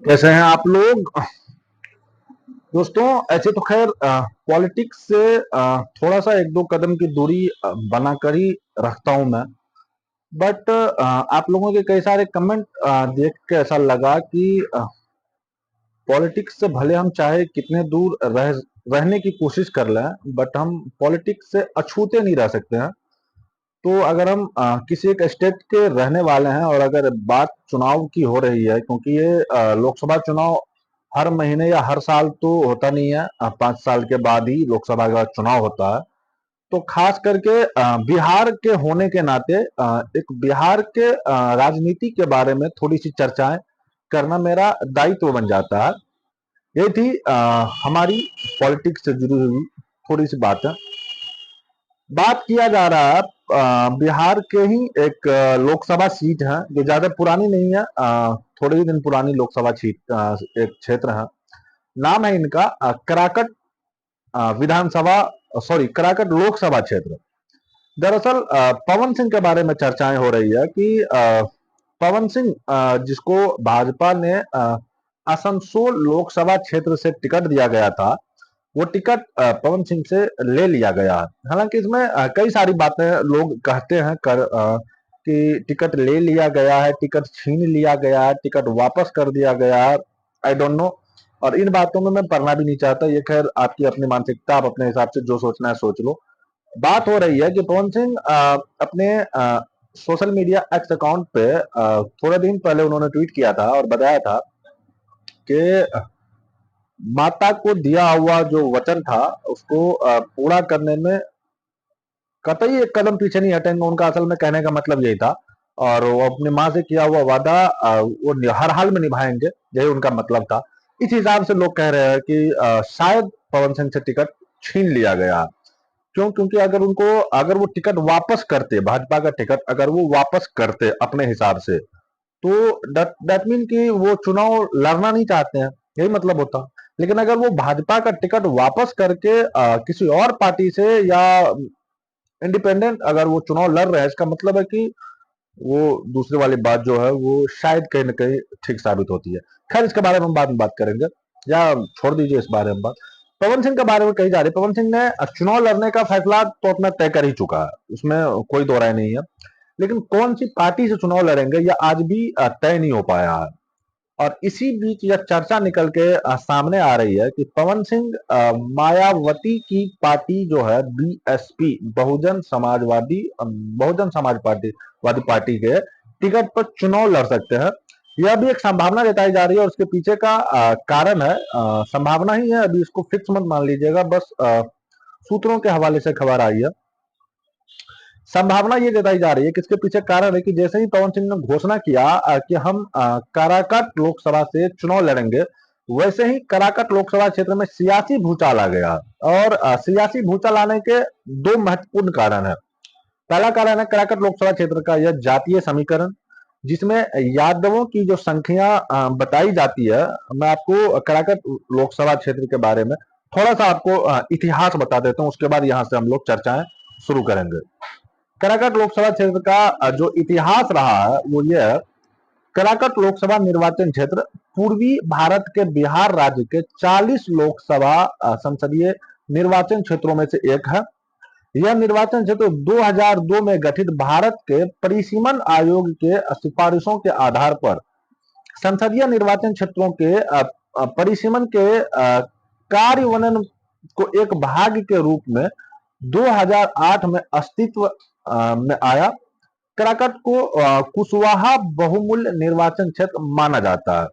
कैसे हैं आप लोग दोस्तों। ऐसे तो खैर पॉलिटिक्स से थोड़ा सा एक दो कदम की दूरी बनाकर ही रखता हूं मैं। बट आप लोगों के कई सारे कमेंट देख के ऐसा लगा कि पॉलिटिक्स से भले हम चाहे कितने दूर रहने की कोशिश कर लें, बट हम पॉलिटिक्स से अछूते नहीं रह सकते हैं। तो अगर हम किसी एक स्टेट के रहने वाले हैं और अगर बात चुनाव की हो रही है, क्योंकि ये लोकसभा चुनाव हर महीने या हर साल तो होता नहीं है, 5 साल के बाद ही लोकसभा का चुनाव होता है। तो खास करके बिहार के होने के नाते एक बिहार के राजनीति के बारे में थोड़ी सी चर्चाएं करना मेरा दायित्व बन जाता है। ये थी हमारी पॉलिटिक्स से जुड़ी हुई थोड़ी सी बात है। बात किया जा रहा है बिहार के ही एक लोकसभा सीट है जो ज्यादा पुरानी नहीं है, थोड़े ही दिन पुरानी लोकसभा सीट एक क्षेत्र है। नाम है इनका कराकट विधानसभा, सॉरी कराकट लोकसभा क्षेत्र। दरअसल पवन सिंह के बारे में चर्चाएं हो रही है कि पवन सिंह जिसको भाजपा ने आसनसोल लोकसभा क्षेत्र से टिकट दिया गया था, वो टिकट पवन सिंह से ले लिया गया है। हालांकि इसमें कई सारी बातें लोग कहते हैं कि टिकट ले लिया गया है, टिकट छीन लिया गया है, टिकट वापस कर दिया गया है। I don't know. और इन बातों में मैं पढ़ना भी नहीं चाहता। ये खैर आपकी अपनी मानसिकता, आप अपने हिसाब से जो सोचना है सोच लो। बात हो रही है कि पवन सिंह अपने सोशल मीडिया एक्स अकाउंट पे थोड़े दिन पहले उन्होंने ट्वीट किया था और बताया था कि माता को दिया हुआ जो वचन था उसको पूरा करने में कतई एक कदम पीछे नहीं हटेंगे। उनका असल में कहने का मतलब यही था। और वो अपनी माँ से किया हुआ वादा वो हर हाल में निभाएंगे, यही उनका मतलब था। इस हिसाब से लोग कह रहे हैं कि शायद पवन सिंह से टिकट छीन लिया गया। क्यों? क्योंकि अगर वो टिकट वापस करते, भाजपा का टिकट अगर वो वापस करते अपने हिसाब से, तो दैट मीन कि वो चुनाव लड़ना नहीं चाहते हैं, यही मतलब होता। लेकिन अगर वो भाजपा का टिकट वापस करके किसी और पार्टी से या इंडिपेंडेंट अगर वो चुनाव लड़ रहे हैं, इसका मतलब है कि वो दूसरे वाली बात जो है वो शायद कहीं ना कहीं ठीक साबित होती है। खैर, इसके बारे में हम बाद में बात करेंगे, या छोड़ दीजिए इस बारे में बात। पवन सिंह के बारे में कही जा रही है, पवन सिंह ने चुनाव लड़ने का फैसला तो अपना तय कर ही चुका है, उसमें कोई दो राय नहीं है। लेकिन कौन सी पार्टी से चुनाव लड़ेंगे यह आज भी तय नहीं हो पाया है। और इसी बीच यह चर्चा निकल के सामने आ रही है कि पवन सिंह मायावती की पार्टी जो है बीएसपी, बहुजन समाज पार्टी वादी पार्टी के टिकट पर चुनाव लड़ सकते हैं। यह भी एक संभावना जताई जा रही है और उसके पीछे का कारण है, संभावना ही है, अभी इसको फिक्स मत मान लीजिएगा, बस सूत्रों के हवाले से खबर आई है। संभावना ये जताई जा रही है कि इसके पीछे कारण है कि जैसे ही पवन सिंह ने घोषणा किया कि हम काराकाट लोकसभा से चुनाव लड़ेंगे, वैसे ही काराकाट लोकसभा क्षेत्र में सियासी भूचाल आ गया। और सियासी भूचाल आने के दो महत्वपूर्ण कारण है। पहला कारण है काराकाट लोकसभा क्षेत्र का यह जातीय समीकरण, जिसमें यादवों की जो संख्या बताई जाती है। मैं आपको काराकाट लोकसभा क्षेत्र के बारे में थोड़ा सा आपको इतिहास बता देता हूँ, उसके बाद यहाँ से हम लोग चर्चाएं शुरू करेंगे। कराकट लोकसभा क्षेत्र का जो इतिहास रहा है वो ये है। कराकट लोकसभा निर्वाचन क्षेत्र पूर्वी भारत के बिहार राज्य के 40 लोकसभा संसदीय निर्वाचन क्षेत्रों में से एक है। यह निर्वाचन क्षेत्र 2002 में गठित भारत के परिसीमन आयोग के सिफारिशों के आधार पर संसदीय निर्वाचन क्षेत्रों के परिसीमन के कार्यान्वयन को एक भाग के रूप में 2008 में अस्तित्व में आया। कराकट को कुशवाहा बहुमूल्य निर्वाचन क्षेत्र माना जाता है।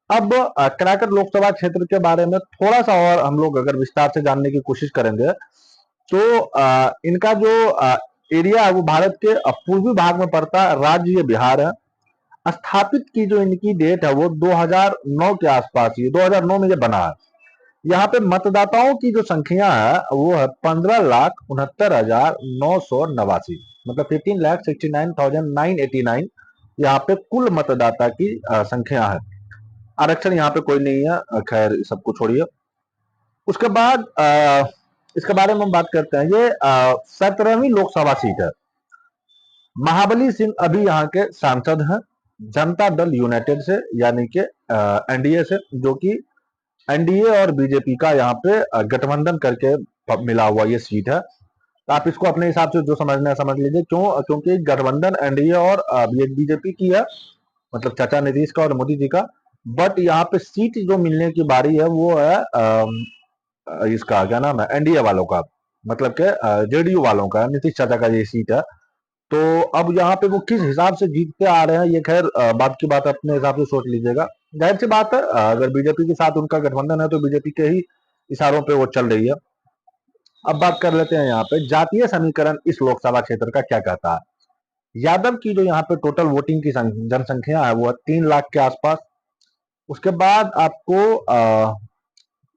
अब कराकट लोकसभा क्षेत्र के बारे में थोड़ा सा और हम लोग अगर विस्तार से जानने की कोशिश करेंगे, तो इनका जो एरिया है वो भारत के पूर्वी भाग में पड़ता है, राज्य बिहार है। स्थापित की जो इनकी डेट है वो 2009 के आसपास ही, 2009 में ये बना है। यहाँ पे मतदाताओं की जो संख्या है वो है 15,69,989, मतलब 15,69,989 यहाँ पे कुल मतदाता की संख्या है। आरक्षण यहाँ पे कोई नहीं है, खैर सबको छोड़िए। उसके बाद इसके बारे में हम बात करते हैं। ये 17वीं लोकसभा सीट है। महाबली सिंह अभी यहाँ के सांसद हैं। जनता दल यूनाइटेड से, यानी कि एनडीए से, जो कि एनडीए और बीजेपी का यहाँ पे गठबंधन करके मिला हुआ ये सीट है। तो आप इसको अपने हिसाब से जो समझना है समझ लीजिए। क्यों? क्योंकि गठबंधन एनडीए और बीजेपी की है, मतलब चाचा नीतीश का और मोदी जी का। बट यहाँ पे सीट जो मिलने की बारी है वो है इसका क्या नाम है, एनडीए वालों का, मतलब के जेडीयू वालों का, नीतीश चाचा का ये सीट है। तो अब यहाँ पे वो किस हिसाब से जीतते आ रहे हैं, ये खैर बात की बात अपने हिसाब से सोच लीजिएगा। जाहिर सी बात है, अगर बीजेपी के साथ उनका गठबंधन है तो बीजेपी के ही इशारों पे वो चल रही है। अब बात कर लेते हैं यहाँ पे जातीय समीकरण इस लोकसभा क्षेत्र का क्या कहता है। यादव की जो यहाँ पे टोटल वोटिंग की जनसंख्या है वो है 3 लाख के आसपास। उसके बाद आपको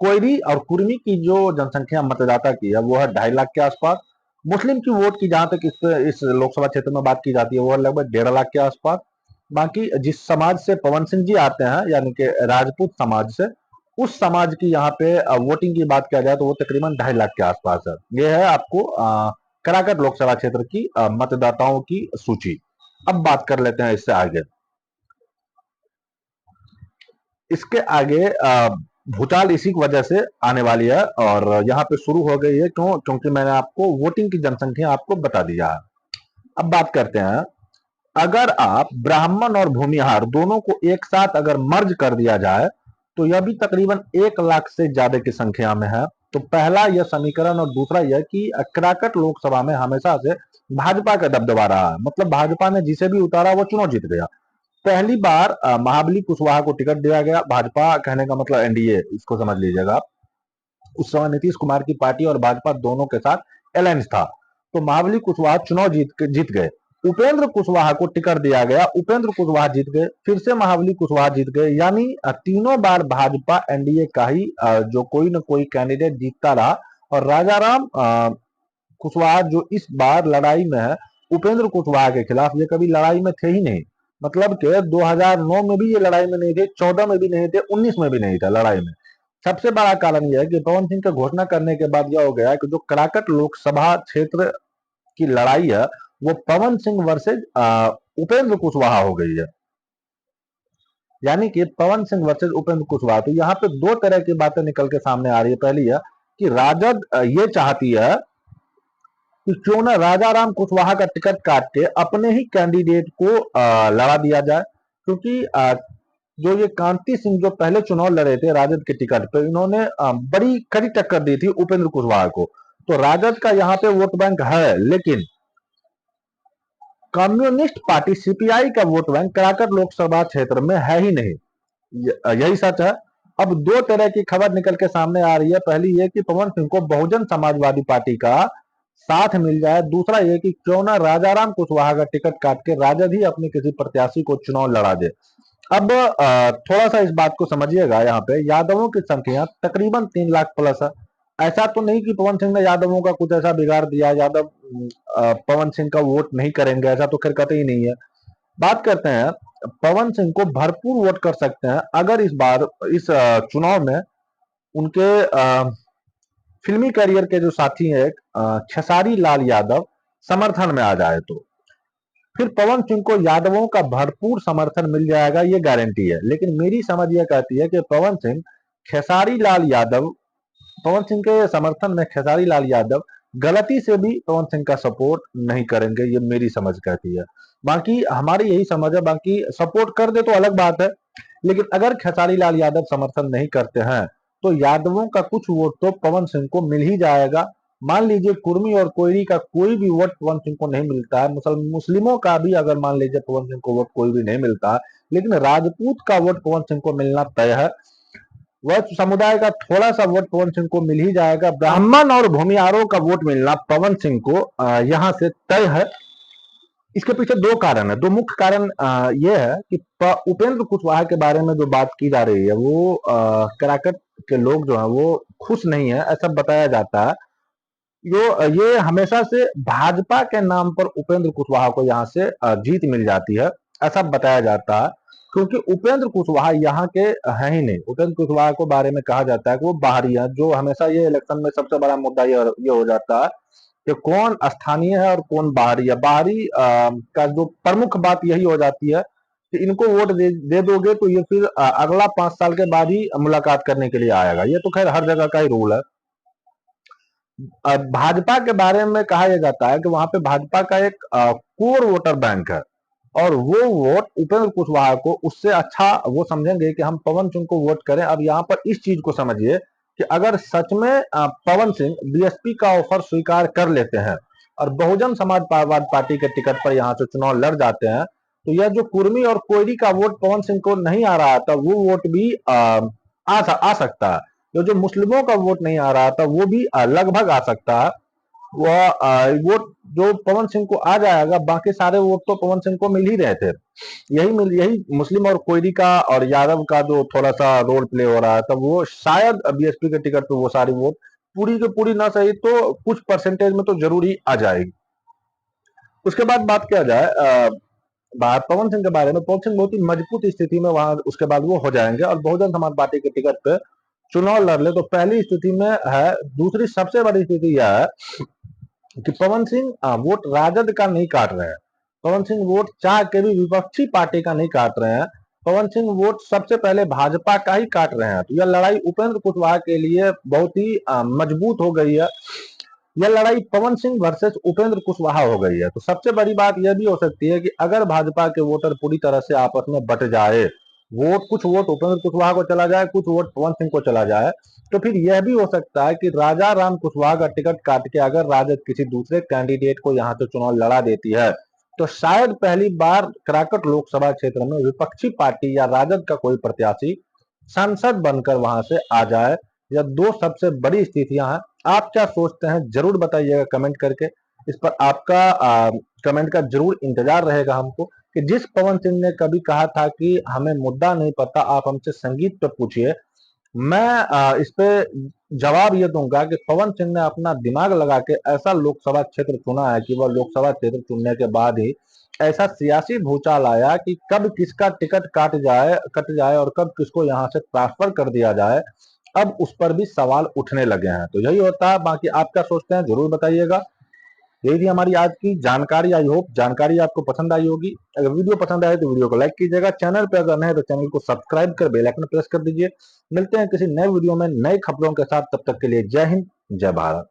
कोयरी और कुर्मी की जो जनसंख्या मतदाता की है वो है 2.5 लाख के आसपास। मुस्लिम की वोट की जहां तक इस लोकसभा क्षेत्र में बात की जाती है वो है लगभग 1.5 लाख के आसपास। बाकी जिस समाज से पवन सिंह जी आते हैं, यानी कि राजपूत समाज से, उस समाज की यहाँ पे वोटिंग की बात किया जाए तो वो तकरीबन 2.5 लाख के आसपास है। ये है आपको कराकट लोकसभा क्षेत्र की मतदाताओं की सूची। अब बात कर लेते हैं इससे आगे। इसके आगे भूचाल इसी की वजह से आने वाली है और यहाँ पे शुरू हो गई है। क्यों? क्योंकि मैंने आपको वोटिंग की जनसंख्या आपको बता दिया है। अब बात करते हैं, अगर आप ब्राह्मण और भूमिहार दोनों को एक साथ अगर मर्ज कर दिया जाए तो यह भी तकरीबन 1 लाख से ज्यादा की संख्या में है। तो पहला यह समीकरण, और दूसरा यह कि कराकट लोकसभा में हमेशा से भाजपा का दबदबा रहा है, मतलब भाजपा ने जिसे भी उतारा वो चुनाव जीत गया। पहली बार महाबली कुशवाहा को टिकट दिया गया, भाजपा कहने का मतलब एनडीए, इसको समझ लीजिएगा आप। उस समय नीतीश कुमार की पार्टी और भाजपा दोनों के साथ अलायंस था। तो महाबली कुशवाहा चुनाव जीत गए। उपेंद्र कुशवाहा को टिकट दिया गया, उपेंद्र कुशवाहा जीत गए, फिर से महाबली कुशवाहा जीत गए। यानी तीनों बार भाजपा एनडीए का ही जो कोई न कोई कैंडिडेट जीतता रहा। और राजाराम कुशवाहा जो इस बार लड़ाई में है उपेंद्र कुशवाहा के खिलाफ, ये कभी लड़ाई में थे ही नहीं। मतलब कि 2009 में भी ये लड़ाई में नहीं थे, 14 में भी नहीं थे, 19 में भी नहीं था लड़ाई में। सबसे बड़ा कारण यह है कि पवन सिंह का घोषणा करने के बाद यह हो गया कि जो कराकट लोकसभा क्षेत्र की लड़ाई है वो पवन सिंह वर्सेज उपेंद्र कुशवाहा हो गई है। यानी कि पवन सिंह वर्सेज उपेंद्र कुशवाहा। तो यहाँ पे दो तरह की बातें निकल के सामने आ रही है। पहली है कि राजद ये चाहती है कि क्यों ना राजा राम कुशवाहा का टिकट काट के अपने ही कैंडिडेट को लड़ा दिया जाए। क्योंकि जो ये कांति सिंह जो पहले चुनाव लड़े थे राजद के टिकट पे, इन्होंने बड़ी कड़ी टक्कर दी थी उपेंद्र कुशवाहा को। तो राजद का यहाँ पे वोट बैंक है, लेकिन कम्युनिस्ट पार्टी सीपीआई का वोट बैंक कराकट लोकसभा क्षेत्र में है ही नहीं। यही सच है। अब दो तरह की खबर निकल के सामने आ रही है। पहली ये कि पवन सिंह को बहुजन समाजवादी पार्टी का साथ मिल जाए, दूसरा ये कि क्यों ना राजाराम कुशवाहा का टिकट काट के राजद ही अपने किसी प्रत्याशी को चुनाव लड़ा दे। अब थोड़ा सा इस बात को समझिएगा, यहाँ पे यादवों की संख्या तकरीबन 3 लाख प्लस है। ऐसा तो नहीं कि पवन सिंह ने यादवों का कुछ ऐसा बिगाड़ दिया, यादव पवन सिंह का वोट नहीं करेंगे, ऐसा तो खैर कतई नहीं है। बात करते हैं, पवन सिंह को भरपूर वोट कर सकते हैं अगर इस बार इस चुनाव में उनके फिल्मी करियर के जो साथी हैं खेसारी लाल यादव समर्थन में आ जाए तो फिर पवन सिंह को यादवों का भरपूर समर्थन मिल जाएगा, ये गारंटी है। लेकिन मेरी समझ यह कहती है कि खेसारी लाल यादव पवन सिंह के समर्थन में खेसारी लाल यादव गलती से भी पवन सिंह का सपोर्ट नहीं करेंगे, ये मेरी समझ कहती है। बाकी हमारी यही समझ है, बाकी सपोर्ट कर दे तो अलग बात है। लेकिन अगर खेसारी लाल यादव समर्थन नहीं करते हैं तो यादवों का कुछ वोट तो पवन सिंह को मिल ही जाएगा। मान लीजिए कुर्मी और कोयरी का कोई भी वोट पवन सिंह को नहीं मिलता है, मुस्लिमों का भी अगर मान लीजिए पवन सिंह को वोट कोई भी नहीं मिलता है, लेकिन राजपूत का वोट पवन सिंह को मिलना तय है। वह समुदाय का थोड़ा सा वोट पवन सिंह को मिल ही जाएगा। ब्राह्मण और भूमिहारों का वोट मिलना पवन सिंह को यहाँ से तय है। इसके पीछे दो कारण है, दो मुख्य कारण ये है कि उपेंद्र कुशवाहा के बारे में जो बात की जा रही है वो कराकट के लोग जो है वो खुश नहीं है, ऐसा बताया जाता है। ये हमेशा से भाजपा के नाम पर उपेंद्र कुशवाहा को यहाँ से जीत मिल जाती है, ऐसा बताया जाता है। क्योंकि उपेंद्र कुशवाहा यहाँ के है ही नहीं। उपेंद्र कुशवाहा को बारे में कहा जाता है कि वो बाहरी है। जो हमेशा ये इलेक्शन में सबसे बड़ा मुद्दा ये हो जाता है कि कौन स्थानीय है और कौन बाहरी है। बाहरी का जो प्रमुख बात यही हो जाती है कि इनको वोट दे दोगे तो ये फिर अगला 5 साल के बाद ही मुलाकात करने के लिए आएगा। ये तो खैर हर जगह का ही रूल है। भाजपा के बारे में कहा यह जाता है कि वहां पे भाजपा का एक कोर वोटर बैंक है, और वो वोट उपेंद्र कुशवाहा को उससे अच्छा वो समझेंगे कि हम पवन सिंह को वोट करें। अब यहाँ पर इस चीज को समझिए कि अगर सच में पवन सिंह बीएसपी का ऑफर स्वीकार कर लेते हैं और बहुजन समाजवाद पार्टी के टिकट पर यहाँ से चुनाव लड़ जाते हैं, तो यह जो कुर्मी और कोयरी का वोट पवन सिंह को नहीं आ रहा था, वो वोट भी आ सकता है। जो मुस्लिमों का वोट नहीं आ रहा था, वो भी लगभग आ सकता है। वह वोट जो पवन सिंह को आ जाएगा, बाकी सारे वोट तो पवन सिंह को मिल ही रहे थे। यही मुस्लिम और कोयरी का और यादव का जो थोड़ा सा रोल प्ले हो रहा था, वो शायद बीएसपी के टिकट पे वो सारी वोट पूरी की पूरी ना सही तो कुछ परसेंटेज में तो जरूर ही आ जाएगी। उसके बाद बात किया जाए बात पवन सिंह के बारे में, पवन सिंह बहुत ही मजबूत स्थिति में वहां उसके बाद वो हो जाएंगे और बहुजन समाज पार्टी के टिकट पे चुनाव लड़ ले तो पहली स्थिति में है। दूसरी सबसे बड़ी स्थिति यह है कि पवन सिंह वोट राजद का नहीं काट रहे हैं, पवन सिंह वोट चाह के भी विपक्षी पार्टी का नहीं काट रहे हैं, पवन सिंह वोट सबसे पहले भाजपा का ही काट रहे हैं। तो यह लड़ाई उपेंद्र कुशवाहा के लिए बहुत ही मजबूत हो गई है। यह लड़ाई पवन सिंह वर्सेस उपेंद्र कुशवाहा हो गई है। तो सबसे बड़ी बात यह भी हो सकती है कि अगर भाजपा के वोटर पूरी तरह से आपस में बट जाए, कुछ वोट उपेंद्र कुशवाहा को चला जाए, कुछ वोट पवन सिंह को चला जाए, तो फिर यह भी हो सकता है कि राजा राम कुशवाहा का टिकट काट के अगर राजद किसी दूसरे कैंडिडेट को यहाँ से चुनाव लड़ा देती है, तो शायद पहली बार कराकट लोकसभा क्षेत्र में विपक्षी पार्टी या राजद का कोई प्रत्याशी सांसद बनकर वहां से आ जाए। यह दो सबसे बड़ी स्थितियां हैं। आप क्या सोचते हैं जरूर बताइएगा कमेंट करके। इस पर आपका कमेंट का जरूर इंतजार रहेगा हमको, कि जिस पवन सिंह ने कभी कहा था कि हमें मुद्दा नहीं पता, आप हमसे संगीत पे पूछिए, मैं इस पे जवाब ये दूंगा कि पवन सिंह ने अपना दिमाग लगा के ऐसा लोकसभा क्षेत्र चुना है कि वह लोकसभा क्षेत्र चुनने के बाद ही ऐसा सियासी भूचाल आया कि कब किसका टिकट कट जाए और कब किसको यहाँ से ट्रांसफर कर दिया जाए, अब उस पर भी सवाल उठने लगे हैं। तो यही होता है। बाकी आप क्या सोचते हैं जरूर बताइएगा। यही थी हमारी आज की जानकारी। आई होप जानकारी आपको पसंद आई होगी। अगर वीडियो पसंद आए तो वीडियो को लाइक कीजिएगा। चैनल पर अगर नए तो चैनल को सब्सक्राइब कर बेल आइकन प्रेस कर दीजिए। मिलते हैं किसी नए वीडियो में नई खबरों के साथ, तब तक के लिए जय हिंद, जय भारत।